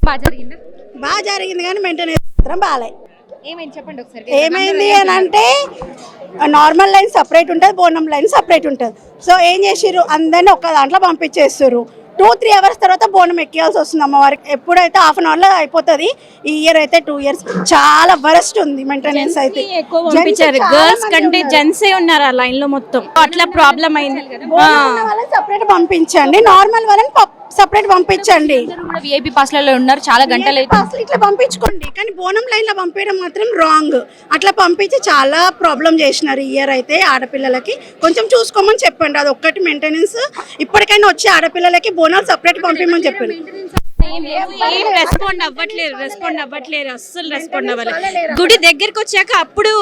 బాగా జరిగింది కానీ మెయింటెనెన్స్ మాత్రం బాగాలే. ఏమైంది చెప్పండి ఒకసారి. ఏమైంది అని అంటే నార్మల్ లైన్ సపరేట్ ఉంటుంది, బోనం లైన్ సపరేట్ ఉంటుంది. సో ఏం చేసిర్రు, అందరినీ ఒక్క దాంట్లో పంపించేస్తారు. 2-3 అవర్స్ తర్వాత బోనం ఎక్కియాల్సి వస్తుంది అమ్మవారికి. ఎప్పుడైతే హాఫ్ అన్ అవర్లో అయిపోతుంది. ఈ ఇయర్ అయితే 2 years చాలా వరస్ట్ ఉంది మెయింటెనెన్స్ అయితే. పంపించారు గర్ల్స్ కంటే జెంట్సే ఉన్నారు ఆ లైన్ లో మొత్తం. అట్లా ప్రాబ్లం అయింది. వాళ్ళని సపరేట్ పంపించండి, నార్మల్ వాళ్ళని సపరేట్ పంపించండి. విఐపి పాస్లలో ఉన్నారు చాలా గంటలు అయితే. అసలు ఇట్లా పంపించుకోండి, కానీ బోనం లైన్ లో పంపించడం మాత్రం రాంగ్. అట్లా పంపించి చాలా ప్రాబ్లం చేసినారు ఈ ఇయర్ అయితే. ఆడపిల్లలకి కొంచెం చూసుకోమని చెప్పండి, అది ఒక్కటి మెయింటెనెన్స్. ఇప్పటికైనా వచ్చే ఆడపిల్లలకి బోనాలు సపరేట్ పంపించమని చెప్పండి. ఏం రెస్పాండ్ అవ్వట్లేదు, అస్సలు రెస్పాండ్ అవ్వలేదు. గుడి దగ్గరికి వచ్చాక అప్పుడు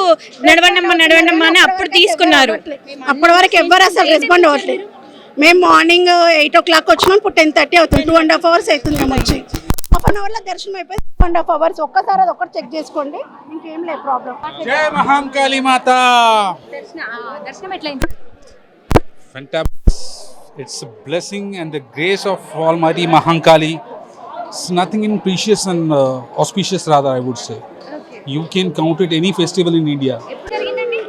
నడవండమ్మా అని అప్పుడు తీసుకున్నారు. అప్పటి వరకు ఎవ్వరు అసలు రెస్పాండ్ అవ్వట్లేదు. మేము మార్నింగ్ 8 o'clock వచ్చినాం, ఇప్పుడు 10:30 అవుతుంది. 2.5 hours అవుతుంది మేము వచ్చి. హాఫ్ అన్ అవర్లో దర్శనం అయిపోయి 2.5 hours. ఒక్కసారి అది ఒక్కటి చెక్ చేసుకోండి, ఇంకేం లేదు ప్రాబ్లం. జై మహాంకాళి మాత. దర్శనం ఎట్లయింది? Fantastic. It's a blessing and the grace of Almighty Mahankali. It's nothing in precious and auspicious rather, I would say. Okay. You can count it any festival in India. ఎప్పుడు జరిగిందండి?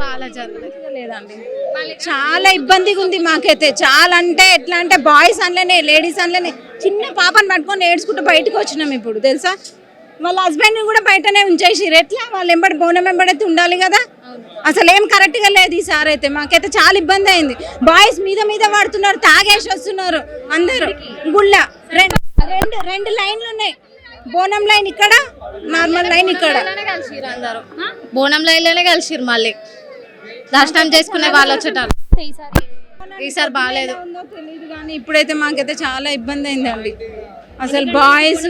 చాలా జరగలేదండి. చాలా ఇబ్బందిగా ఉంది మాకైతే. చాలా అంటే ఎట్లా అంటే బాయ్స్ అనలేనే, లేడీస్ అనలేనే, చిన్న పాపని పట్టుకొని ఏడ్చుకుంటూ బయటకు వచ్చినాం ఇప్పుడు తెలుసా. వాళ్ళ హస్బెండ్ని కూడా బయటనే ఉంచేసిరు. ఎట్లా వాళ్ళు ఎంబడి బోనం ఎంబడైతే ఉండాలి కదా. అసలు ఏం కరెక్ట్గా లేదు ఈసారి అయితే. మాకైతే చాలా ఇబ్బంది అయింది. బాయ్స్ మీద పడుతున్నారు, తాగేసి వస్తున్నారు అందరూ. గుళ్ళ రెండు లైన్లు ఉన్నాయి. బోనం లైన్ ఇక్కడ, నార్మల్ లైన్ ఇక్కడ. బోనం లైన్లోనే కలిసిరు. మళ్ళీ దర్శనం చేసుకునే వాళ్ళు వచ్చేటారు. ఈసారి బాగాలేదు తెలియదు కానీ ఇప్పుడైతే మాకైతే చాలా ఇబ్బంది అయిందండి. అసలు బాయ్స్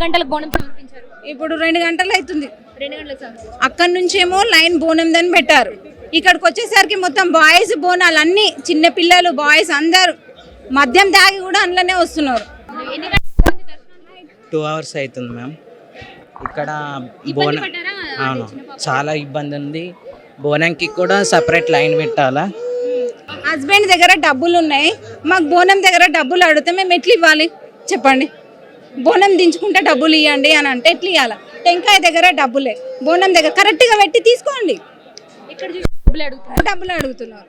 గంటలకు బోనం సమర్పించారు. ఇప్పుడు 2 గంటలు అవుతుంది. 2 గంటలకు అక్కడ నుంచేమో లైన్ బోనం దాన్ని పెట్టారు. ఇక్కడికి వచ్చేసరికి మొత్తం బాయ్స్ బోనాలు అన్ని, చిన్న పిల్లలు బాయ్స్ అందరు మద్యం తాగి కూడా అందులోనే వస్తున్నారు. 2 hours అవుతుంది మ్యామ్. ఇక్కడ బోనం అవును చాలా ఇబ్బంది ఉంది. బోనంకి కూడా సపరేట్ లైన్ పెట్టాలా. హస్బెండ్ దగ్గర డబ్బులు ఉన్నాయి, మాకు బోనం దగ్గర డబ్బులు అడిగితే మేము ఎట్లా ఇవ్వాలి చెప్పండి. బోనం దించుకుంటే డబ్బులు ఇవ్వండి అని అంటే ఎట్లా ఇవ్వాలి. టెంకాయ దగ్గర డబ్బులే, బోనం దగ్గర కరెక్ట్గా పెట్టి తీసుకోండి. డబ్బులు అడుగుతున్నారు.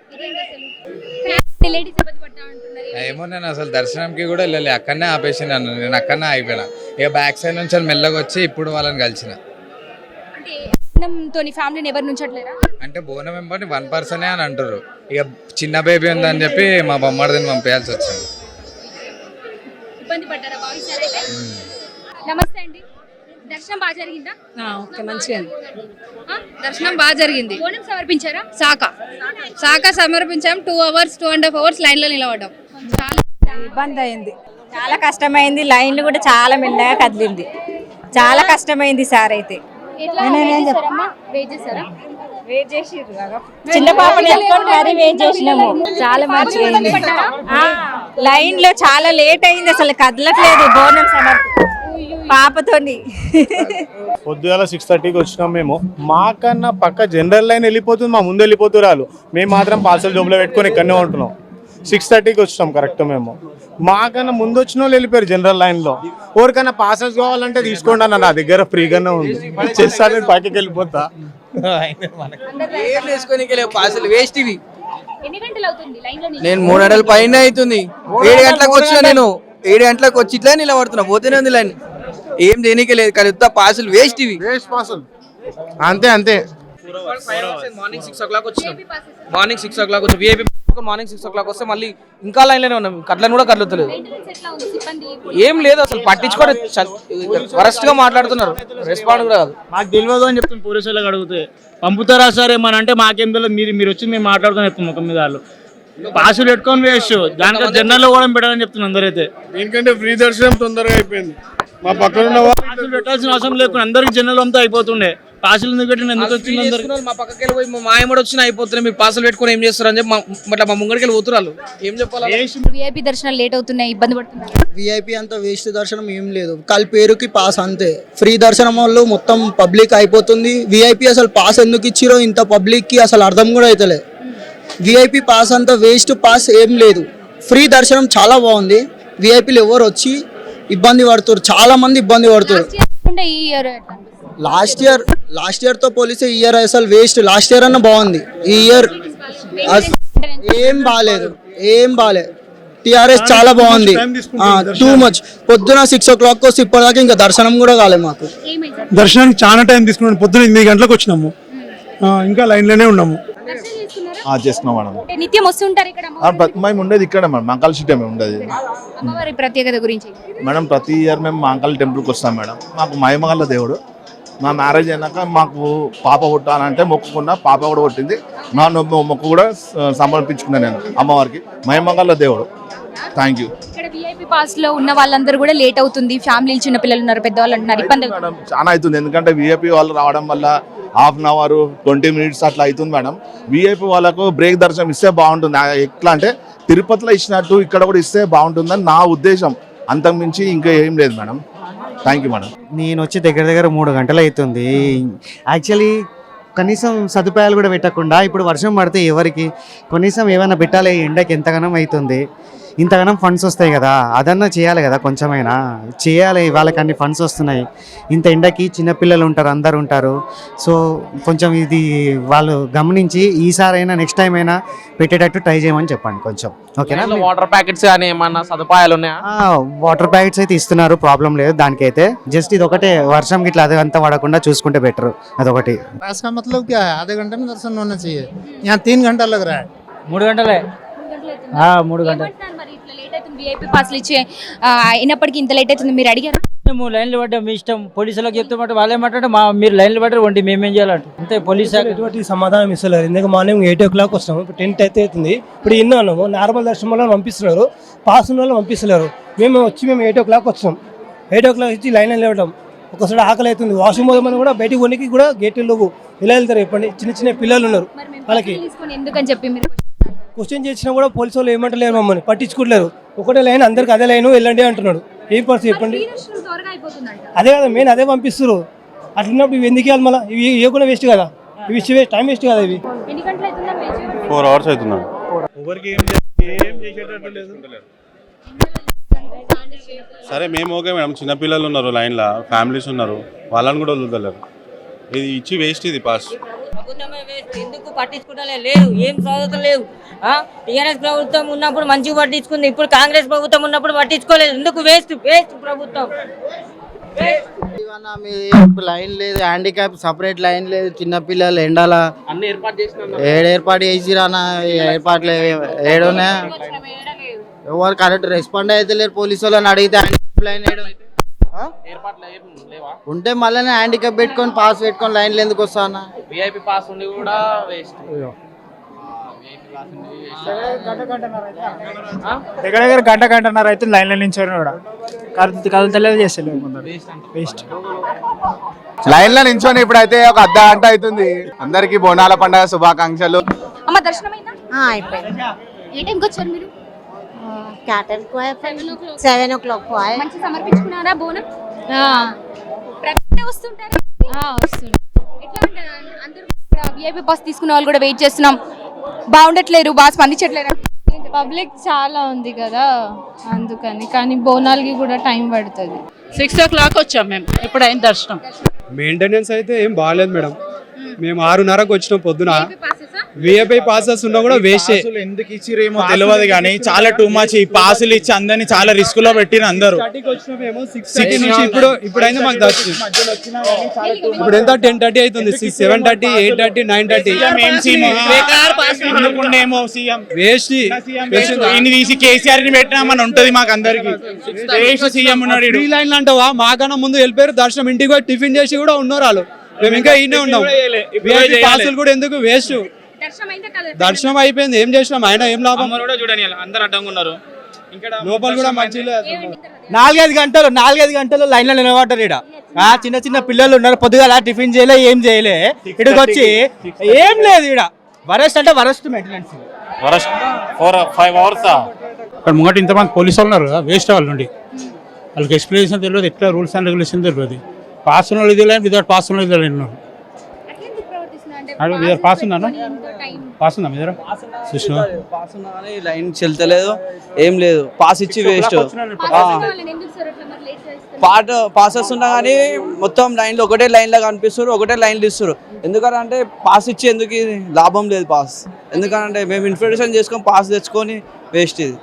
ఏమో నేను అసలు దర్శనంకి కూడా వెళ్ళలే, అక్కడనే ఆపేసినాను. నేను అక్కడనే అయిపోయినా. ఇక బ్యాక్ సైడ్ నుంచి మెల్లగా వచ్చి ఇప్పుడు వాళ్ళని కలిసిన. ఫ్యామిలీని ఎవరు నుంచట్లేరా అంటే బోనం వెంబడి 1 person అని అంటారు. ఇక చిన్న బేబీ ఉందని చెప్పి మా బొమ్మడిని పంపించాల్సి వచ్చింది. ఇబ్బంది పడ్డారా బాయ్స్ అయితే? నమస్తే అండి, దర్శనం బాగా జరిగిందా? ఓకే మంచిగా దర్శనం బాగా జరిగింది. బోనం సమర్పించారా? శాఖ సమర్పించాం. 2 hours 2.5 hours లైన్ లో నిలబడ్డాం. చాలా ఇబ్బంది అయింది, చాలా కష్టమైంది. లైన్లు కూడా చాలా మెల్లగా కదిలింది, చాలా కష్టమైంది సార్ అయితే. వెయిట్ చేసిర్రు, చిన్న పాపని ఎత్తుకొని మరీ వెయిట్ చేసినాము. చాలా మంచిగా అయింది. లైన్ లో చాలా లేట్ అయింది, అసలు కదలట్లేదు బోనం పాపతోని. పొద్దుగాల 6:30కి వచ్చినాం మేము. మాకన్నా పక్క జనరల్ లైన్ వెళ్ళిపోతుంది, మా ముందు వెళ్ళిపోతున్నారు వాళ్ళు. మేము మాత్రం పార్సల్ జోబులో పెట్టుకొని ఇక్కడనే ఉంటున్నాం. 6:30కి వచ్చినాం కరెక్ట్ మేము. మాకన్నా ముందు వచ్చిన వాళ్ళు వెళ్ళిపోయారు జనరల్ లైన్లో. ఎవరికైనా పార్సల్స్ కావాలంటే తీసుకోండి అన్న, నా దగ్గర ఫ్రీగానే ఉంది. చేస్తాను నేను పక్కకి వెళ్ళిపోతా. నేను 3 గంటల పైన అవుతుంది. 7 గంటలకు వచ్చినా, నేను 7 గంటలకు వచ్చి ఇట్లా నిలబడుతున్నా. పోతేనే ఉంది లైన్, ఏం దేనికి లేదు. కానీ పార్సల్ వేస్ట్ ఇవి, వేస్ట్ పార్సల్ అంతే అంతే. మార్నింగ్ 6 o'clock వచ్చినాం. మార్నింగ్ 6 o'clock వచ్చి విఐపి మార్నింగ్ 6 o'clock వస్తే మళ్ళీ ఇంకా లైన్లోనే ఉన్నాం. కట్లను కూడా కదలతలేదు, ఏం లేదు అసలు పట్టించుకోండి. వరస్ట్ గా మాట్లాడుతున్నారు, రెస్పాండ్ కూడా కాదు. మాకు తెలియదు అని చెప్తాను. పోలీసు వాళ్ళకి అడిగితే పంపుతారా సార్ ఏమని అంటే మాకేం తెలియదు, మీరు వచ్చి మేము మాట్లాడుతాం చెప్తాం. ముఖం మీద వాళ్ళు పాసులు పెట్టుకొని వేస్ట్, దానికంటే జనరల్లో కూడా పెట్టాలని చెప్తున్నారు అందరైతే. దీనికంటే ఫ్రీ దర్శనం తొందరగా అయిపోయింది. మా పక్కన పాసులు పెట్టాల్సిన అవసరం లేకుండా అందరికి జనరల్ అంతా అయిపోతుండే. పాసులు ఎందుకు పెట్టిన, ఎందుకు వచ్చింది? మా పక్కకి వెళ్ళి పోయి మా మాయమడి వచ్చినా అయిపోతున్నాయి. మీరు పాసులు పెట్టుకొని ఏం చేస్తారు అని చెప్పి మా ముంగడికి వెళ్ళి పోతున్నారు. ఏం చెప్పాలి? విఐపి దర్శనాలు లేట్ అవుతున్నాయి, ఇబ్బంది పడుతున్నారు. విఐపి అంతా వేస్ట్ దర్శనం ఏం లేదు, పేరుకి పాస్ అంతే. ఫ్రీ దర్శనం వాళ్ళు మొత్తం పబ్లిక్ అయిపోతుంది. విఐపి అసలు పాస్ ఎందుకు ఇచ్చిరో ఇంత పబ్లిక్ కి అసలు అర్థం కూడా అవుతలే. విఐపి పాస్ అంతా వేస్ట్, పాస్ ఏం లేదు. ఫ్రీ దర్శనం చాలా బాగుంది. విఐపీలు ఎవరు వచ్చి ఇబ్బంది పడుతున్నారు, చాలా మంది ఇబ్బంది పడుతున్నారు. ఉండే ఈ ఇయర్ లాస్ట్ ఇయర్తో పోలిస్తే ఈ ఇయర్ అసలు వేస్ట్. లాస్ట్ ఇయర్ అన్న బాగుంది, ఈ ఇయర్ ఏం బాగాలేదు. టీఆర్ఎస్ చాలా బాగుంది, టూ మచ్. పొద్దున 6 o'clock వస్తే ఇప్పటిదాకా ఇంకా దర్శనం కూడా కాలేదు మాకు. దర్శనానికి చాలా టైం తీసుకున్నాం. పొద్దున 8 గంటలకు వచ్చినాము, ఇంకా లైన్లోనే ఉన్నాము. చేస్తున్నాం మేడం. నిత్యం వస్తుంటారు ఇక్కడ మేము ఉండేది ఇక్కడ మేడం, మాంకాల్ సిటీ మేము ఉండేది అమ్మవారి ప్రత్యేకత గురించి. మేడం. ప్రతి ఇయర్ మేము మాంకాల్ టెంపుల్కి వస్తాం మేడం. మాకు మహిమగల దేవుడు. మా మ్యారేజ్ అయినాక మాకు పాప పుట్టాలంటే మొక్కుకున్న పాప కూడా పుట్టింది. నా మొక్కు కూడా సమర్పించుకున్నాను నేను అమ్మవారికి. మహిమగల దేవుడు. Thank you. ఇక్కడ విఐపి పాస్ లో ఉన్న వాళ్ళందరూ కూడా లేట్ అవుతుంది, ఫ్యామిలీ చిన్న పిల్లలు ఉన్నారు, పెద్దవాళ్ళు అంటున్నారు, ఇబ్బంది మేడం. చాలా అవుతుంది, ఎందుకంటే విఐపి వాళ్ళు రావడం వల్ల హాఫ్ అన్ అవర్ 20 minutes అట్లా అవుతుంది మేడం. విఐపి వాళ్ళకు బ్రేక్ దర్శనం ఇస్తే బాగుంటుంది. ఎట్లా అంటే తిరుపతిలో ఇచ్చినట్టు ఇక్కడ కూడా ఇస్తే బాగుంటుందని నా ఉద్దేశం. అంతకుమించి ఇంకా ఏం లేదు మేడం. Thank you madam. నేను వచ్చి దగ్గర 3 గంటలు అవుతుంది. యాక్చువల్లీ కనీసం సదుపాయాలు కూడా పెట్టకుండా ఇప్పుడు వర్షం పడితే ఎవరికి కనీసం ఏమైనా పెట్టాలి, ఎండకి ఎంతగానం అవుతుంది. ఇంతగానం ఫండ్స్ వస్తాయి కదా, అదన్నా చేయాలి కదా, కొంచెమైనా చేయాలి. వాళ్ళకి అన్ని ఫండ్స్ వస్తున్నాయి. ఇంత ఎండకి చిన్నపిల్లలు ఉంటారు, అందరు ఉంటారు. సో కొంచెం ఇది వాళ్ళు గమనించి ఈసారైనా నెక్స్ట్ టైం అయినా పెట్టేటట్టు ట్రై చేయమని చెప్పండి కొంచెం, ఓకేనా? వాటర్ ప్యాకెట్స్ కానీ ఏమన్నా సదుపాయాలు ఉన్నాయా? వాటర్ ప్యాకెట్స్ అయితే ఇస్తున్నారు, ప్రాబ్లం లేదు దానికైతే. జస్ట్ ఇది ఒకటే వర్షం గిట్లా అదంతా పడకుండా చూసుకుంటే బెటర్, అదొకటి. मतलब क्या है, आधे घंटे में दर्शन होना चाहिए. यहाँ 3 घंटा लग रहा है. 3 గంటలే. 3 గంటలు. మరి ఇట్లా లేట్ అవుతుంది, విఐపి పాస్లు ఇచ్చే అయినప్పటికీ ఇంత లేట్ అవుతుంది, మీరు అడిగారా? మేము లైన్లు పడ్డాం, మీ ఇష్టం. పోలీసులకు చెప్తే వాళ్ళు ఏమంటే మీరు లైన్లు పడ్డారు వండి మేమేం చేయాలంటే అంతే. పోలీసు ఎటువంటి సమాధానం ఇస్తలేరు. ఎందుకంటే మార్నింగ్ 8 o'clock వస్తాము, ఇప్పుడు 10 అయితే అవుతుంది. ఇప్పుడు ఎన్నో అన్నాము, నార్మల్ దర్శనం వల్ల పంపిస్తున్నారు, పాస్ ఉన్న వాళ్ళు పంపిస్తున్నారు. మేము 8 o'clock వచ్చాం. 8 o'clock ఇచ్చి లైన్ నిలబడడం. ఒకసారి ఆకలి అవుతుంది, వాష్రూమ్ పోదామని కూడా బయటికి కొనికి కూడా గేట్లు ఇలా వెళ్తారు. చెప్పండి, చిన్న పిల్లలు ఉన్నారు, వాళ్ళకి ఎందుకని చెప్పి మీరు క్వశ్చన్ చేసినా కూడా పోలీసు వాళ్ళు ఏమంటలేరు, మమ్మల్ని పట్టించుకోవట్లేరు. ఒకటే లైన్, అందరికి అదే లైన్ వెళ్ళండి అంటున్నాడు. ఏం పరిస్థితి చెప్పండి? అదే కదా మెయిన్, అదే పంపిస్తారు. అట్లున్నప్పుడు ఇవి ఎందుకు ఇవ్వాలి? మళ్ళీ ఇవి ఇవ్వకుండా వేస్ట్ కదా, ఇవి వేస్ట్, టైం వేస్ట్ కదా. ఇవి 4 hours అవుతున్నాను. ఎవరికి ఏం చేసేటట్టు లేదు. సరే మేము ఓకే మేడం. చిన్నపిల్లలు ఉన్నారు లైన్లో, ఫ్యామిలీస్ ఉన్నారు, వాళ్ళని కూడా వదులుతలేరు. ఇది ఇచ్చి వేస్ట్, ఇది పాస్. ఎందుకు పట్టించుకోవట్లేదు, ఏం చదువుతలేవు. టీఆర్ఎస్ ప్రభుత్వం ఉన్నప్పుడు మంచిగా పట్టించుకుంది, ఇప్పుడు కాంగ్రెస్ ప్రభుత్వం ఉన్నప్పుడు పట్టించుకోలేదు. ఎందుకు వేస్ట్ ప్రభుత్వం. లైన్ లేదు, హ్యాండిక్యాప్ సపరేట్ లైన్ లేదు, చిన్నపిల్లలు ఎండాల అన్ని ఏర్పాటు చేసిన ఏర్పాటు చేసిరానా? ఏర్పాట్లు ఏడున్నా, ఎవరు కరెక్ట్ రెస్పాండ్ అయితే లేరు. పోలీసు వాళ్ళని అడిగితే లైన్ ఉంటే మళ్ళీ హ్యాండిక్యాప్ పెట్టుకొని పాస్ పెట్టుకొని లైన్లు ఎందుకు వస్తానా? విఐపి పాస్ ఉండి కూడా వేస్ట్. దగ్గర గంటన్నర అయితే లైన్లో నించొని కూడా కదులుతలేదు, చేస్తలేదు. వేస్ట్ లైన్లో నించొని ఇప్పుడైతే ఒక అర్ధ గంట అవుతుంది. అందరికీ బోనాల పండుగ శుభాకాంక్షలు. అమ్మ దర్శనం అయిందా? అయిపోయింది. ఏ టైంకి వచ్చారు మీరు? 7 o'clock మంచి సమర్పించుకున్నారా బోనం? వస్తుంటారా? వస్తుంది. ఎట్లా ఉంటుంది? అందరూ విఐపి పాస్ తీసుకున్న వాళ్ళు కూడా వెయిట్ చేస్తున్నాం, బాగుండట్లేరు, బాగా స్పందించట్లేరా? పబ్లిక్ చాలా ఉంది కదా అందుకని, కానీ బోనాలకి కూడా టైం పడుతుంది. 6 o'clock వచ్చాం మేము, ఇప్పుడు అయింది దర్శనం. మెయింటెనెన్స్ అయితే ఏం బాగాలేదు మేడం. మేము 6:30కు వచ్చినాం పొద్దున. విఐపి పాసెస్ ఉన్నా కూడా వేస్ట్. ఎందుకు ఇచ్చిరేమో తెలియదు కానీ చాలా టూ మచ్. ఈ పాసులు ఇచ్చి అందరినీ చాలా రిస్క్ లో పెట్టిన అందరూ. 6:30 నుంచి ఇప్పుడైనా మాకు దర్శనం. ఇప్పుడు ఎంత 10:30 అవుతుంది, 7:30, 8:30, 9:30. వేస్ట్. ఇన్ని తీసి కేసీఆర్ ని పెట్టినామని ఉంటది మాకు అందరికి. సీఎం ఉన్నాడు. ఈ లైన్ అంటావా? మాకన్నా ముందు వెళ్ళిపోయారు, దర్శనం ఇంటికి పోయి టిఫిన్ చేసి కూడా ఉన్నారు వాళ్ళు. మేము ఇంకా ఈయనే ఉన్నాం. విఐపి పాసులు కూడా ఎందుకు వేస్ట్? దర్శనం అయిపోయింది, ఏం చేసినాం? ఆయన ఏం లాభం? చూడండి అందరు అడ్డంగా ఉన్నారు. లోపల కూడా మంచి 4-5 గంటలు లైన్లో నిలబడ్డారు. ఇక్కడ చిన్న పిల్లలు ఉన్నారు, పొద్దుగా టిఫిన్ చేయలే, ఏం చేయలే. ఇక్కడికి వచ్చి ఏం లేదు. ఇక్కడ వరస్ట్ అంటే వరస్ట్ మెయింటెనెన్స్. 4-5 hours. ఇక్కడ ముంగట ఇంతమంది పోలీసు వాళ్ళు ఉన్నారు కదా, వేస్ట్ వాళ్ళు నుండి. వాళ్ళకి ఎక్స్ప్లెనేషన్ తెలియదు, ఎట్లా రూల్స్ అండ్ రెగ్యులేషన్ తెలియదు. పాస్ ఉన్న ఇది లేదు, వితౌట్ పాస్ ఉన్న ఇది ఉన్నారు. పాస్ ఉందా? పాస్ ఉందా మీ దగ్గర? లైన్ చెల్తలేదు, ఏం లేదు. పాస్ ఇచ్చి వేస్ట్. పాసెస్ ఉన్నా కానీ మొత్తం లైన్లో ఒకటే లైన్లో కనిపిస్తారు, ఒకటే లైన్లు ఇస్తారు. ఎందుకంటే పాస్ ఇచ్చి ఎందుకు లాభం లేదు పాస్. ఎందుకంటే మేము ఇన్ఫర్మేషన్ చేసుకొని పాస్ తెచ్చుకొని వేస్ట్ ఇది.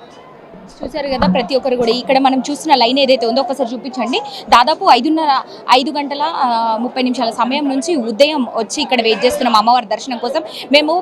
చూసారు కదా ప్రతి ఒక్కరు కూడా ఇక్కడ మనం చూసిన లైన్ ఏదైతే ఉందో ఒకసారి చూపించండి. దాదాపు 5 గంటల 30 నిమిషాల సమయం నుంచి ఉదయం వచ్చి ఇక్కడ వెయిట్ చేస్తున్నాం అమ్మవారి దర్శనం కోసం. మేము